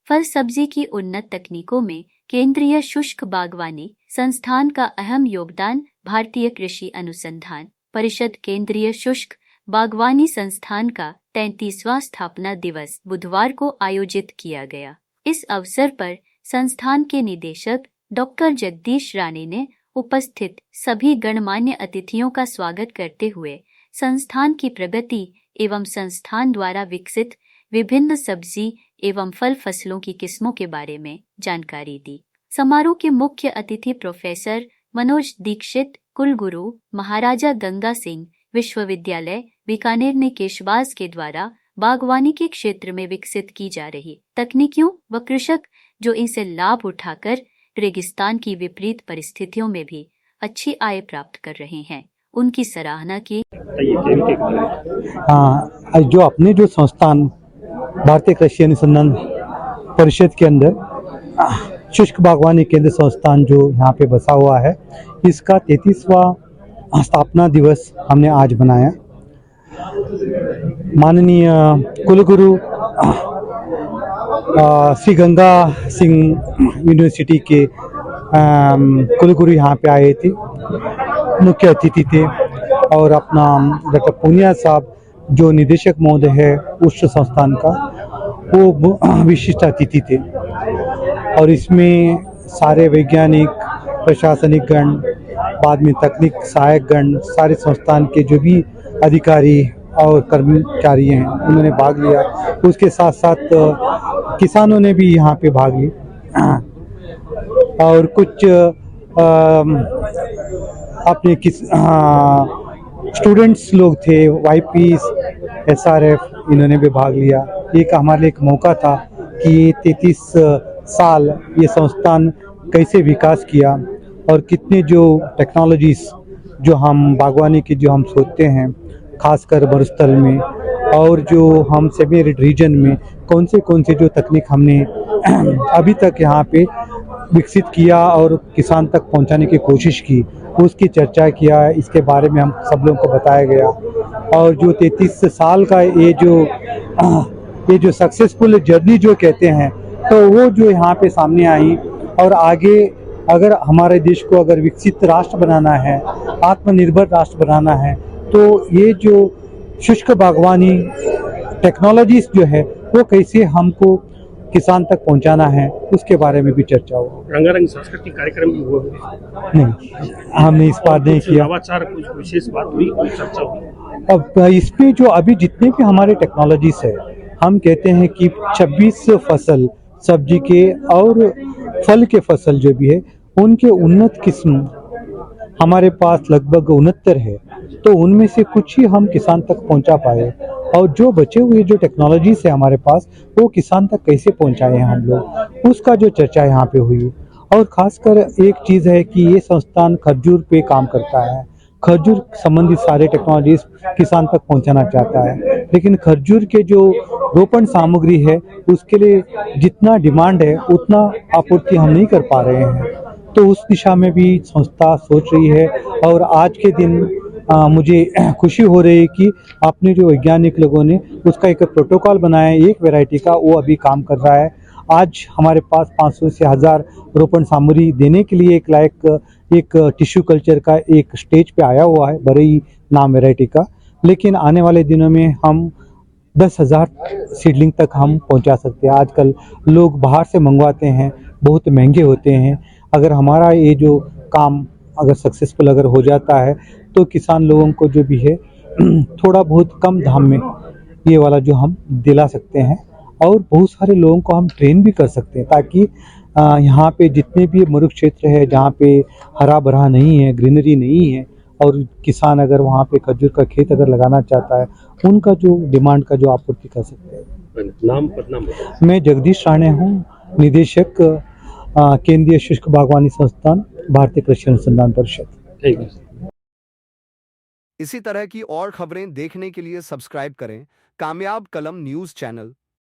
फल सब्जी की उन्नत तकनीकों में केंद्रीय शुष्क बागवानी संस्थान का अहम योगदान। भारतीय कृषि अनुसंधान परिषद केंद्रीय शुष्क बागवानी संस्थान का 33वां स्थापना दिवस बुधवार को आयोजित किया गया। इस अवसर पर संस्थान के निदेशक डॉक्टर जगदीश राणे ने उपस्थित सभी गणमान्य अतिथियों का स्वागत करते हुए संस्थान की प्रगति एवं संस्थान द्वारा विकसित विभिन्न सब्जी एवं फल फसलों की किस्मों के बारे में जानकारी दी। समारोह के मुख्य अतिथि प्रोफेसर मनोज दीक्षित, कुलगुरु महाराजा गंगा सिंह विश्वविद्यालय बीकानेर ने केशबाज के द्वारा बागवानी के क्षेत्र में विकसित की जा रही तकनीकियों व कृषक जो इनसे लाभ उठाकर रेगिस्तान की विपरीत परिस्थितियों में भी अच्छी आय प्राप्त कर रहे हैं, उनकी सराहना की। जो अपने जो संस्थान भारतीय कृषि अनुसंधान परिषद के अंदर शुष्क बागवानी केंद्र संस्थान जो यहाँ पे बसा हुआ है, इसका 33वां स्थापना दिवस हमने आज मनाया। माननीय कुलगुरु श्री गंगा सिंह यूनिवर्सिटी के कुलगुरु यहाँ पे आए थे, मुख्य अतिथि थे, और अपना डॉक्टर पूनिया साहब जो निदेशक महोदय है उस संस्थान का, वो विशिष्ट अतिथि थे। और इसमें सारे वैज्ञानिक, प्रशासनिक गण, बाद में तकनीक सहायक गण, सारे संस्थान के जो भी अधिकारी और कर्मचारी हैं उन्होंने भाग लिया। उसके साथ साथ किसानों ने भी यहाँ पे भाग लिया और कुछ अपने स्टूडेंट्स लोग थे, वाईपीस, एसआरएफ, इन्होंने भी भाग लिया। एक हमारे लिए एक मौका था कि 33 साल ये संस्थान कैसे विकास किया और कितने जो टेक्नोलॉजीज जो हम बागवानी की जो हम सोचते हैं, खासकर मरुस्थल में और जो हम सेमी एरिड रीजन में कौन से जो तकनीक हमने अभी तक यहाँ पे विकसित किया और किसान तक पहुँचाने की कोशिश की, उसकी चर्चा किया। इसके बारे में हम सब लोगों को बताया गया। और जो 33 साल का ये जो सक्सेसफुल जर्नी जो कहते हैं, तो वो जो यहाँ पे सामने आई। और आगे अगर हमारे देश को अगर विकसित राष्ट्र बनाना है, आत्मनिर्भर राष्ट्र बनाना है, तो ये जो शुष्क बागवानी टेक्नोलॉजीज जो है वो कैसे हमको किसान तक पहुंचाना है, उसके बारे में भी चर्चा हुआ। रंगारंग सांस्कृतिक कार्यक्रम भी हुआ? नहीं, हमने इस बार नहीं किया। नवाचार कुछ विशेष बात हुई, कोई चर्चा हुई? अब इसमें जो अभी जितने भी हमारे टेक्नोलॉजीज है, हम कहते हैं कि 26 फसल सब्जी के और फल के फसल जो भी है उनके उन्नत किस्म हमारे पास लगभग 69 है। तो उनमें से कुछ ही हम किसान तक पहुंचा पाए, और जो बचे हुए जो टेक्नोलॉजीज है हमारे पास वो किसान तक कैसे पहुंचाए हैं हम लोग, उसका जो चर्चा यहाँ पे हुई। और खासकर एक चीज़ है कि ये संस्थान खजूर पे काम करता है, खजूर संबंधित सारे टेक्नोलॉजीज किसान तक पहुंचाना चाहता है, लेकिन खजूर के जो रोपण सामग्री है उसके लिए जितना डिमांड है उतना आपूर्ति हम नहीं कर पा रहे हैं। तो उस दिशा में भी संस्था सोच रही है। और आज के दिन मुझे खुशी हो रही है कि अपने जो वैज्ञानिक लोगों ने उसका एक प्रोटोकॉल बनाया है, एक वैरायटी का, वो अभी काम कर रहा है। आज हमारे पास 500 से 1000 रोपण सामग्री देने के लिए एक टिश्यू कल्चर का एक स्टेज पे आया हुआ है, बरई नाम वैरायटी का। लेकिन आने वाले दिनों में हम 10,000 सीडलिंग तक हम पहुंचा सकते हैं। आजकल लोग बाहर से मंगवाते हैं, बहुत महंगे होते हैं। अगर हमारा ये जो काम अगर सक्सेसफुल अगर हो जाता है तो किसान लोगों को जो भी है थोड़ा बहुत कम दाम में ये वाला जो हम दिला सकते हैं, और बहुत सारे लोगों को हम ट्रेन भी कर सकते हैं, ताकि यहाँ पे जितने भी मरुस्थल क्षेत्र है जहाँ पे हरा भरा नहीं है, ग्रीनरी नहीं है, और किसान अगर वहाँ पे खजूर का खेत अगर लगाना चाहता है, उनका जो डिमांड का जो आपूर्ति कर सकते हैं। नाम मैं जगदीश राणे हूँ, निदेशक केंद्रीय शुष्क बागवानी संस्थान भारतीय कृषि अनुसंधान परिषद। इसी तरह की और खबरें देखने के लिए सब्सक्राइब करें कामयाब कलम न्यूज़ चैनल।